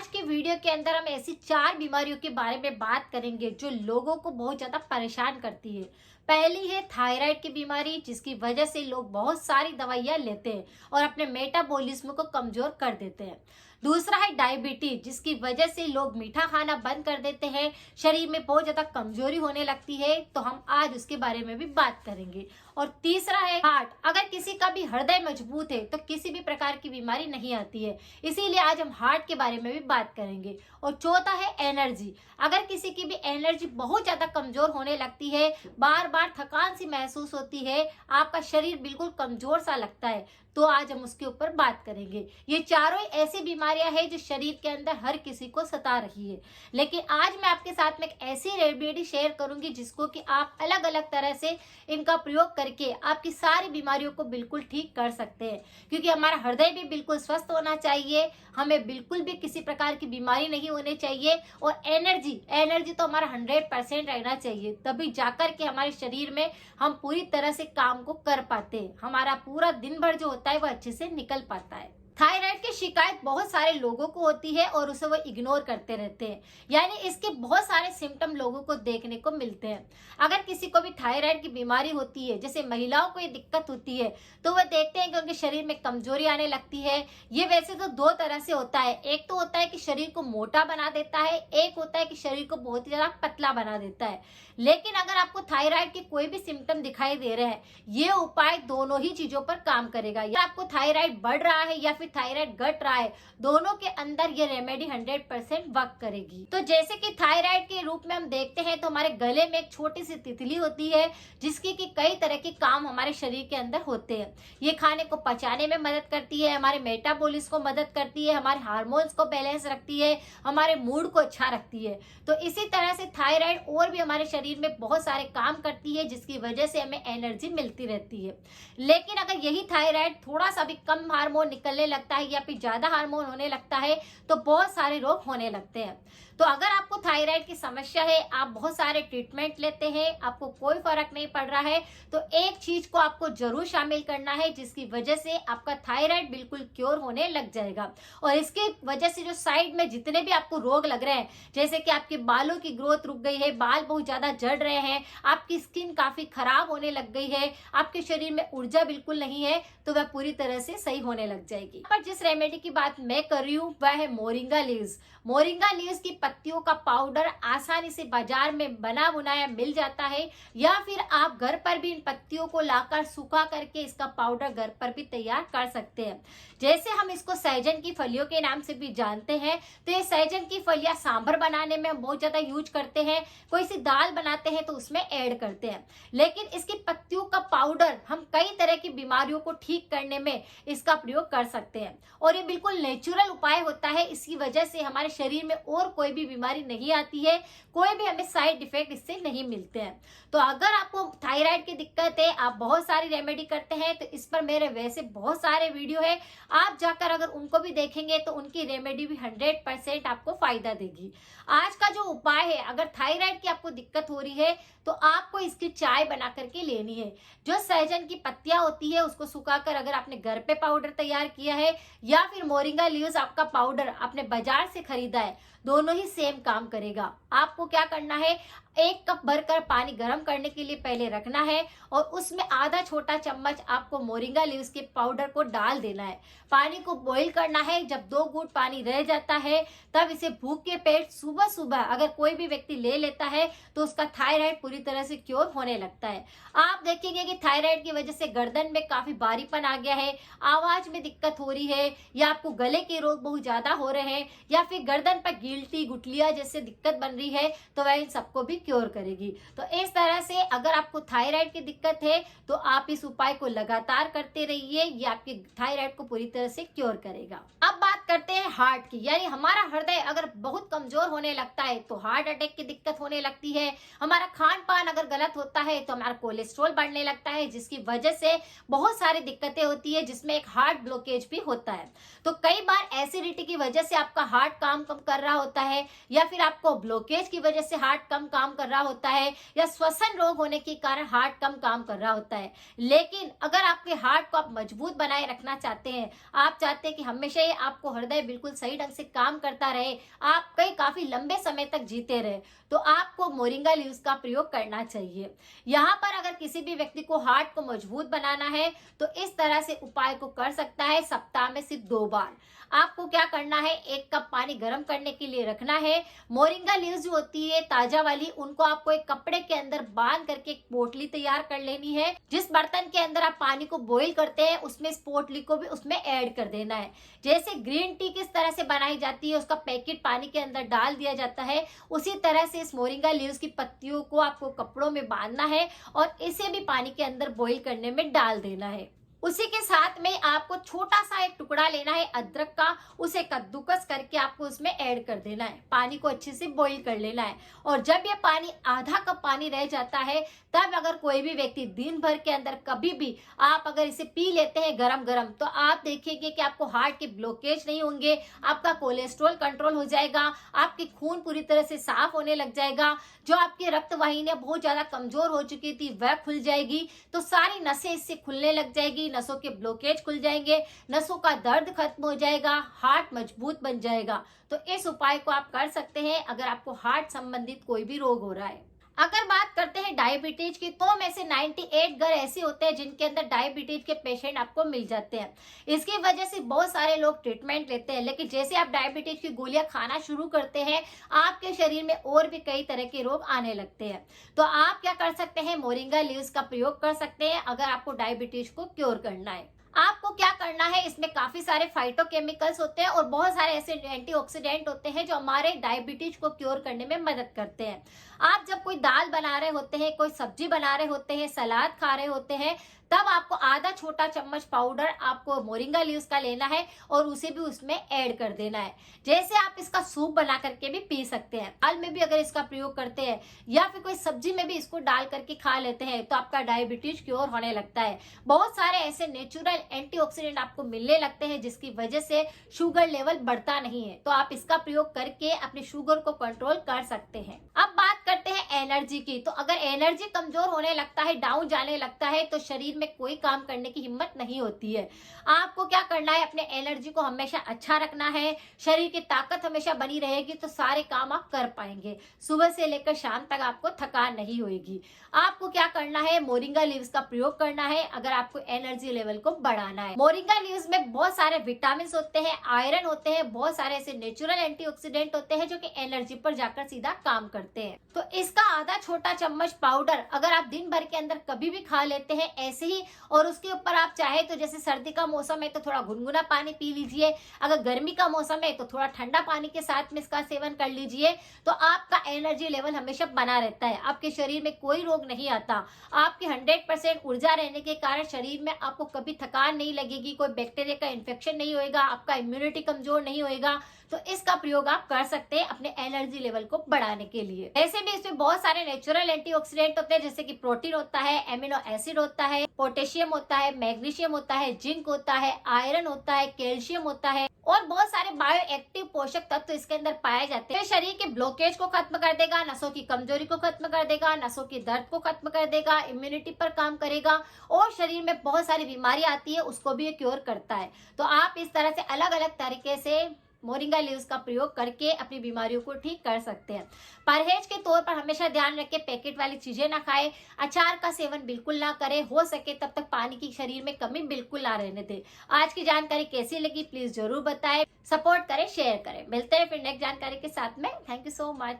आज के वीडियो के अंदर हम ऐसी 4 बीमारियों के बारे में बात करेंगे जो लोगों को बहुत ज्यादा परेशान करती है। पहली है थायराइड की बीमारी, जिसकी वजह से लोग बहुत सारी दवाइयां लेते हैं और अपने मेटाबॉलिज्म को कमजोर कर देते हैं। दूसरा है डायबिटीज, जिसकी वजह से लोग मीठा खाना बंद कर देते हैं, शरीर में बहुत ज्यादा कमजोरी होने लगती है, तो हम आज उसके बारे में भी बात करेंगे। और तीसरा है हार्ट। अगर किसी का भी हृदय मजबूत है तो किसी भी प्रकार की बीमारी नहीं आती है, इसीलिए आज हम हार्ट के बारे में भी बात करेंगे। और चौथा है एनर्जी। अगर किसी की भी एनर्जी बहुत ज्यादा कमजोर होने लगती है, बार बार थकान सी महसूस होती है, आपका शरीर बिल्कुल कमजोर सा लगता है, तो आज हम उसके ऊपर बात करेंगे। ये चारों ऐसी बीमारियां हैं जो शरीर के अंदर हर किसी को सता रही है, लेकिन आज मैं आपके साथ में एक ऐसी रेमेडी शेयर करूंगी जिसको कि आप अलग अलग तरह से इनका प्रयोग करके आपकी सारी बीमारियों को बिल्कुल ठीक कर सकते हैं। क्योंकि हमारा हृदय भी बिल्कुल स्वस्थ होना चाहिए, हमें बिल्कुल भी किसी प्रकार की बीमारी नहीं होनी चाहिए, और एनर्जी तो हमारा 100% रहना चाहिए, तभी जाकर के हमारे शरीर में हम पूरी तरह से काम को कर पाते हैं, हमारा पूरा दिन भर जो होता है वो अच्छे से निकल पाता है। थायराइड की शिकायत बहुत सारे लोगों को होती है और उसे वो इग्नोर करते रहते हैं, यानी इसके बहुत सारे सिम्टम लोगों को देखने को मिलते हैं। अगर किसी को भी थायराइड की बीमारी होती है, जैसे महिलाओं को ये दिक्कत होती है, तो वह देखते हैं कि उनके शरीर में कमजोरी आने लगती है। ये वैसे तो दो तरह से होता है, एक तो होता है कि शरीर को मोटा बना देता है, एक होता है कि शरीर को बहुत ही ज्यादा पतला बना देता है। लेकिन अगर आपको थायराइड के कोई भी सिम्टम दिखाई दे रहे हैं, ये उपाय दोनों ही चीजों पर काम करेगा। या आपको थायराइड बढ़ रहा है या फिर थायराइड घट रहा है, दोनों के अंदर ये रेमेडी 100% वर्क करेगी। तो जैसे कि थायराइड के रूप में हम देखते हैं, तो हमारे गले में एक छोटी सी तितली होती है, जिसकी कि कई तरह के काम हमारे शरीर के अंदर होते हैं। ये खाने को पचाने में मदद करती है, हमारे मेटाबॉलिज्म को मदद करती है, हमारे हार्मोन्स को बैलेंस रखती है, हमारे मूड को अच्छा रखती है। तो इसी तरह से थायराइड और भी हमारे शरीर में बहुत सारे काम करती है, जिसकी वजह से हमें एनर्जी मिलती रहती है। लेकिन अगर यही थायराइड थोड़ा सा भी कम हार्मोन निकलने लगता है या फिर ज्यादा हार्मोन होने लगता है, तो बहुत सारे रोग होने लगते हैं। तो अगर आपको थायराइड की समस्या है, आप बहुत सारे ट्रीटमेंट लेते हैं, आपको कोई फर्क नहीं पड़ रहा है, तो एक चीज को आपको जरूर शामिल करना है, जिसकी वजह से आपका थायराइड बिल्कुल क्योर होने लग जाएगा। और इसके वजह से जो साइड में जितने भी आपको रोग लग रहे हैं, जैसे कि आपके बालों की ग्रोथ रुक गई है, बाल बहुत ज्यादा झड़ रहे हैं, आपकी स्किन काफी खराब होने लग गई है, आपके शरीर में ऊर्जा बिल्कुल नहीं है, तो वह पूरी तरह से सही होने लग जाएगी। पर जिस रेमेडी की बात मैं कर रही हूँ वह है मोरिंगा लीव्स। मोरिंगा लीव्स की पत्तियों का पाउडर आसानी से बाजार में बना बुनाया मिल जाता है, या फिर आप घर पर भी इन पत्तियों को लाकर सुखा करके इसका पाउडर घर पर भी तैयार कर सकते हैं। जैसे हम इसको सहजन की फलियों के नाम से भी जानते हैं, तो ये सहजन की फलियां सांभर बनाने में हम बहुत ज्यादा यूज करते हैं, कोई सी दाल बनाते हैं तो उसमें ऐड करते हैं। लेकिन इसकी पत्तियों का पाउडर हम कई तरह की बीमारियों को ठीक करने में इसका प्रयोग कर सकते हैं, और ये बिल्कुल नेचुरल उपाय होता है। इसकी वजह से हमारे शरीर में और कोई भी बीमारी नहीं आती है, कोई भी हमें साइड इफेक्ट इससे नहीं मिलते हैं। तो अगर आपको थायराइड की दिक्कत है, आप बहुत सारी रेमेडी करते हैं, तो इस पर मेरे वैसे बहुत सारे वीडियो है, आप जाकर अगर उनको भी देखेंगे तो उनकी रेमेडी भी 100% आपको फायदा देगी। आज का जो उपाय है, अगर थायराइड की आपको दिक्कत हो रही है, तो आपको इसकी चाय बना करके लेनी है। जो सहजन की पत्तियां होती है उसको सुखाकर अगर आपने घर पे पाउडर तैयार किया है, या फिर मोरिंगा लीव्स आपका पाउडर आपने बाजार से खरीदा है, दोनों ही सेम काम करेगा। आपको क्या करना है, 1 कप भरकर पानी गर्म करने के लिए पहले रखना है, और उसमें आधा छोटा चम्मच आपको मोरिंगा लीव्स के पाउडर को डाल देना है। पानी को बॉईल करना है, जब 2 घूंट पानी रह जाता है, तब इसे भूखे पेट सुबह सुबह अगर कोई भी व्यक्ति ले लेता है, तो उसका थायराइड पूरी तरह से क्योर होने लगता है। आप देखेंगे कि थायराइड की वजह से गर्दन में काफी भारीपन आ गया है, आवाज में दिक्कत हो रही है, या आपको गले के रोग बहुत ज्यादा हो रहे हैं, या फिर गर्दन पर गिल्टी गुठलिया जैसे दिक्कत बन रही है, तो वह इन सबको भी क्योर करेगी। तो इस तरह से अगर आपको थायराइड की दिक्कत है, तो आप इस उपाय को लगातार करते रहिए, ये आपके थायराइड को पूरी तरह से क्योर करेगा। अब बात करते हैं हार्ट की, यानी हमारा हृदय अगर बहुत कमजोर होने लगता है तो हार्ट अटैक की दिक्कत होने लगती है। हमारा खान पान अगर गलत होता है तो हमारा कोलेस्ट्रॉल बढ़ने लगता है, जिसकी वजह से बहुत सारी दिक्कतें होती है, जिसमें एक हार्ट ब्लॉकेज भी होता है। तो कई बार एसिडिटी की वजह से आपका हार्ट काम कम कर रहा होता है, या फिर आपको ब्लॉकेज की वजह से हार्ट कम काम कर रहा होता है, या श्वसन रोग होने के कारण हार्ट कम काम कर रहा होता है। लेकिन अगर आपके हार्ट को आप मजबूत बनाए रखना चाहते हैं, आप चाहते हैं कि हमेशा ही आपको हृदय बिल्कुल सही ढंग से काम करता रहे, आप कई काफी लंबे समय तक जीते रहे, तो आपको मोरिंगा लीव्स का प्रयोग करना चाहिए। यहाँ पर अगर किसी भी व्यक्ति को हार्ट को मजबूत बनाना है तो इस तरह से उपाय को कर सकता है। सप्ताह में सिर्फ 2 बार आपको क्या करना है, 1 कप पानी गर्म करने के लिए रखना है। मोरिंगा लीव्स जो होती है ताजा वाली, उनको आपको एक कपड़े के अंदर बांध करके एक पोटली तैयार कर लेनी है। जिस बर्तन के अंदर आप पानी को बॉईल करते हैं उसमें इस पोटली को भी उसमें ऐड कर देना है। जैसे ग्रीन टी किस तरह से बनाई जाती है, उसका पैकेट पानी के अंदर डाल दिया जाता है, उसी तरह से इस मोरिंगा लीव्स की पत्तियों को आपको कपड़ों में बांधना है और इसे भी पानी के अंदर बॉईल करने में डाल देना है। उसी के साथ में आपको छोटा सा एक टुकड़ा लेना है अदरक का, उसे कद्दूकस करके आपको उसमें ऐड कर देना है। पानी को अच्छे से बॉईल कर लेना है और जब ये पानी आधा कप पानी रह जाता है, तब अगर कोई भी व्यक्ति दिन भर के अंदर कभी भी आप अगर इसे पी लेते हैं गरम गरम, तो आप देखेंगे कि आपको हार्ट के ब्लॉकेज नहीं होंगे, आपका कोलेस्ट्रॉल कंट्रोल हो जाएगा, आपकी खून पूरी तरह से साफ होने लग जाएगा, जो आपकी रक्त वाहिनियां बहुत ज्यादा कमजोर हो चुकी थी वह खुल जाएगी, तो सारी नसें इससे खुलने लग जाएगी, नसों के ब्लॉकेज खुल जाएंगे, नसों का दर्द खत्म हो जाएगा, हार्ट मजबूत बन जाएगा। तो इस उपाय को आप कर सकते हैं अगर आपको हार्ट संबंधित कोई भी रोग हो रहा है। अगर बात करते हैं डायबिटीज की, तो में से 98 घर ऐसे होते हैं जिनके अंदर डायबिटीज के पेशेंट आपको मिल जाते हैं। इसकी वजह से बहुत सारे लोग ट्रीटमेंट लेते हैं, लेकिन जैसे आप डायबिटीज की गोलियां खाना शुरू करते हैं, आपके शरीर में और भी कई तरह के रोग आने लगते हैं। तो आप क्या कर सकते हैं, मोरिंगा लीव्स का प्रयोग कर सकते हैं अगर आपको डायबिटीज को क्योर करना है। आपको क्या करना है, इसमें काफी सारे फाइटोकेमिकल्स होते हैं और बहुत सारे ऐसे एंटीऑक्सीडेंट होते हैं जो हमारे डायबिटीज को क्योर करने में मदद करते हैं। आप जब कोई दाल बना रहे होते हैं, कोई सब्जी बना रहे होते हैं, सलाद खा रहे होते हैं, तब आपको आधा छोटा चम्मच पाउडर आपको मोरिंगा लीव्स का लेना है और उसे भी उसमें ऐड कर देना है। जैसे आप इसका सूप बना करके भी पी सकते हैं, दाल में भी अगर इसका प्रयोग करते हैं या फिर कोई सब्जी में भी इसको डाल करके खा लेते हैं, तो आपका डायबिटीज क्योर होने लगता है। बहुत सारे ऐसे नेचुरल एंटीऑक्सीडेंट आपको मिलने लगते हैं जिसकी वजह से शुगर लेवल बढ़ता नहीं है। तो आप इसका प्रयोग करके अपने शुगर को कंट्रोल कर सकते हैं। अब बात करते हैं एनर्जी की, तो अगर एनर्जी कमजोर होने लगता है, डाउन जाने लगता है, तो शरीर में कोई काम करने की हिम्मत नहीं होती है। आपको क्या करना है, अपने एनर्जी को हमेशा अच्छा रखना है, शरीर की ताकत हमेशा बनी रहेगी, तो सारे काम आप कर पाएंगे। सुबह से लेकर शाम तक आपको थकान नहीं होगी। आपको क्या करना है, मोरिंगा लीव्स का प्रयोग करना है अगर आपको एनर्जी लेवल को बढ़ाना है। मोरिंगा लीव्स में बहुत सारे विटामिन होते हैं, आयरन होते हैं, बहुत सारे ऐसे नेचुरल एंटीऑक्सीडेंट होते हैं जो कि एनर्जी पर जाकर सीधा काम करते हैं। तो इसका आधा छोटा चम्मच पाउडर अगर आप दिन भर के अंदर कभी भी खा लेते हैं ऐसे ही, और उसके ऊपर आप चाहे तो जैसे सर्दी का मौसम है तो थोड़ा गुनगुना पानी पी लीजिए, अगर गर्मी का मौसम है तो थोड़ा ठंडा पानी के साथ में इसका सेवन कर लीजिए, तो आपका एनर्जी लेवल हमेशा बना रहता है, आपके शरीर में कोई रोग नहीं आता। आपकी 100% ऊर्जा रहने के कारण शरीर में आपको कभी थकान नहीं लगेगी, कोई बैक्टीरिया का इन्फेक्शन नहीं होएगा, आपका इम्यूनिटी कमजोर नहीं होएगा। तो इसका प्रयोग आप कर सकते हैं अपने एनर्जी लेवल को बढ़ाने के लिए। ऐसे भी इसमें बहुत सारे नेचुरल एंटीऑक्सीडेंट होते हैं, जैसे कि प्रोटीन होता है, एमिनो एसिड होता है, पोटेशियम होता है, मैग्नीशियम होता है, जिंक होता है, आयरन होता है, कैल्शियम होता है और बहुत सारे बायो एक्टिव पोषक तत्व तो इसके अंदर पाए जाते हैं। शरीर के ब्लॉकेज को खत्म कर देगा, नसों की कमजोरी को खत्म कर देगा, नसों की दर्द को खत्म कर देगा, इम्यूनिटी पर काम करेगा और शरीर में बहुत सारी बीमारी आती है उसको भी ये क्योर करता है। तो आप इस तरह से अलग अलग तरीके से मोरिंगा लीव्स का प्रयोग करके अपनी बीमारियों को ठीक कर सकते हैं। परहेज के तौर पर हमेशा ध्यान रखें, पैकेट वाली चीजें ना खाएं, अचार का सेवन बिल्कुल ना करें, हो सके तब तक पानी की शरीर में कमी बिल्कुल ना रहने दें। आज की जानकारी कैसी लगी प्लीज जरूर बताएं, सपोर्ट करें, शेयर करें। मिलते हैं फिर नेक्स्ट जानकारी के साथ में। Thank you so much.